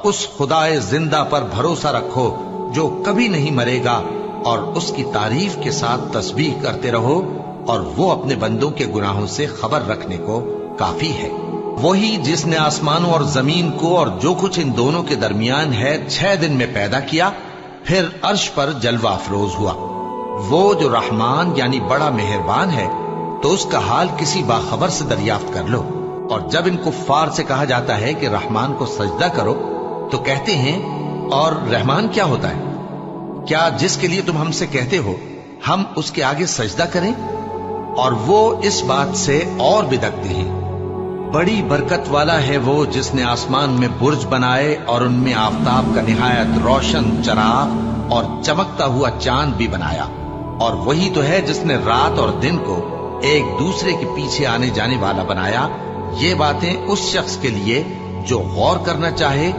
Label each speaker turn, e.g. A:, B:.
A: اس خدائے زندہ پر بھروسہ رکھو جو کبھی نہیں مرے گا، اور اس کی تعریف کے ساتھ تسبیح کرتے رہو، اور وہ اپنے بندوں کے گناہوں سے خبر رکھنے کو کافی ہے۔ وہی جس نے آسمانوں اور زمین کو اور جو کچھ ان دونوں کے درمیان ہے 6 دن میں پیدا کیا، پھر عرش پر جلوہ افروز ہوا۔ وہ جو رحمان یعنی بڑا مہربان ہے، تو اس کا حال کسی باخبر سے دریافت کر لو۔ اور جب ان کفار سے کہا جاتا ہے کہ رحمان کو سجدہ کرو، تو کہتے ہیں اور رحمان کیا ہوتا ہے؟ کیا جس کے لیے تم ہم سے کہتے ہو ہم اس کے آگے سجدہ کریں؟ اور وہ اس بات سے اور بدکتے ہیں۔ بڑی برکت والا ہے وہ جس نے آسمان میں برج بنائے اور ان میں آفتاب کا نہایت روشن چراغ اور چمکتا ہوا چاند بھی بنایا۔ اور وہی تو ہے جس نے رات اور دن کو ایک دوسرے کے پیچھے آنے جانے والا بنایا۔ یہ باتیں اس شخص کے لیے جو غور کرنا چاہے